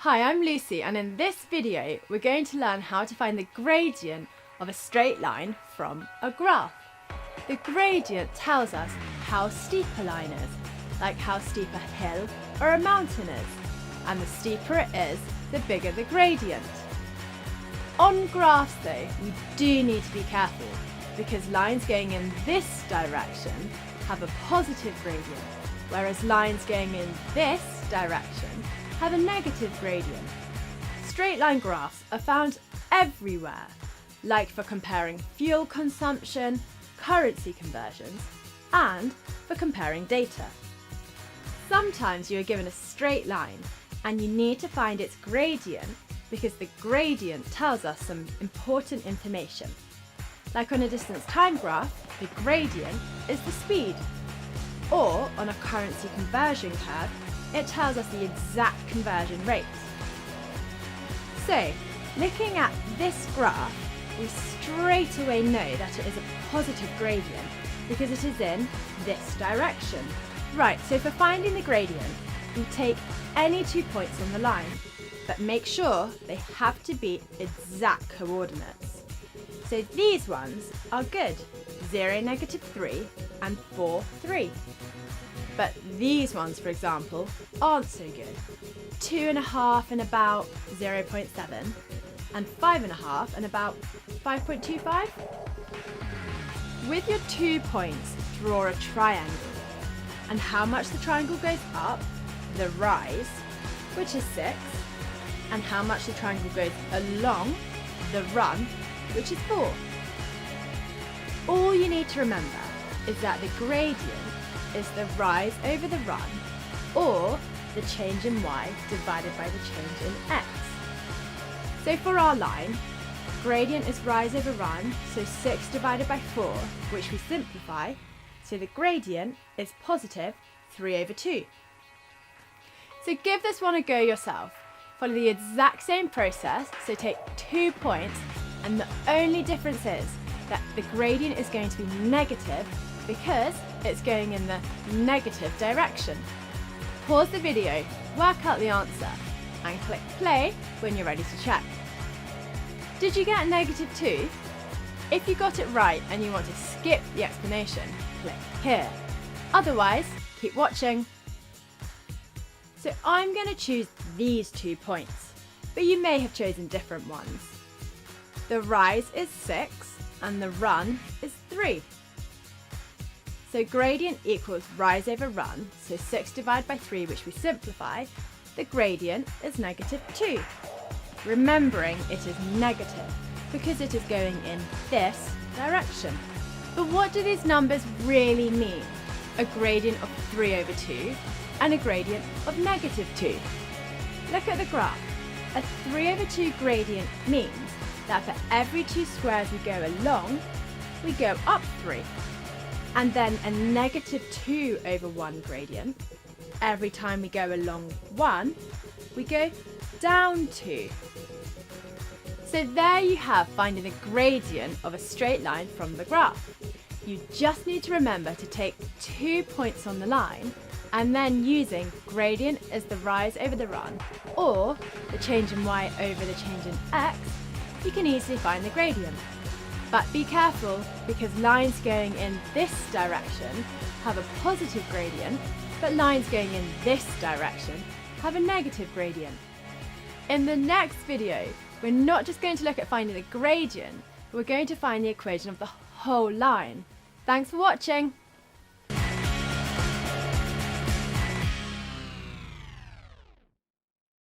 Hi, I'm Lucy, and in this video we're going to learn how to find the gradient of a straight line from a graph. The gradient tells us how steep a line is, like how steep a hill or a mountain is, and the steeper it is, the bigger the gradient. On graphs though, we do need to be careful because lines going in this direction have a positive gradient, whereas lines going in this direction have a negative gradient. Straight line graphs are found everywhere, like for comparing fuel consumption, currency conversions, and for comparing data. Sometimes you are given a straight line and you need to find its gradient because the gradient tells us some important information. Like on a distance time graph, the gradient is the speed. Or on a currency conversion curve, it tells us the exact conversion rate. So, looking at this graph, we straight away know that it is a positive gradient because it is in this direction. Right, so for finding the gradient, we take any 2 points on the line, but make sure they have to be exact coordinates. So these ones are good, 0, -3 and 4, 3. But these ones, for example, aren't so good. 2.5 and about 0.7 and 5.5 and about 5.25. With your 2 points, draw a triangle. And how much the triangle goes up, the rise, which is 6, and how much the triangle goes along, the run, which is 4. All you need to remember is that the gradient is the rise over the run, or the change in y divided by the change in x. So for our line, gradient is rise over run, so 6 divided by 4, which we simplify, so the gradient is positive 3/2. So give this one a go yourself. Follow the exact same process, so take 2 points, and the only difference is that the gradient is going to be negative because it's going in the negative direction. Pause the video, work out the answer, and click play when you're ready to check. Did you get -2? If you got it right and you want to skip the explanation, click here. Otherwise, keep watching. So I'm going to choose these 2 points, but you may have chosen different ones. The rise is 6 and the run is 3. So gradient equals rise over run, so 6 divided by 3, which we simplify, the gradient is -2. Remembering it is negative because it is going in this direction. But what do these numbers really mean? A gradient of 3/2 and a gradient of -2. Look at the graph. A 3/2 gradient means that for every 2 squares we go along, we go up 3. And then a -2/1 gradient, every time we go along 1, we go down 2. So there you have finding the gradient of a straight line from the graph. You just need to remember to take 2 points on the line, and then using gradient as the rise over the run, or the change in y over the change in x, you can easily find the gradient. But be careful because lines going in this direction have a positive gradient, but lines going in this direction have a negative gradient. In the next video, we're not just going to look at finding the gradient, but we're going to find the equation of the whole line. Thanks for watching!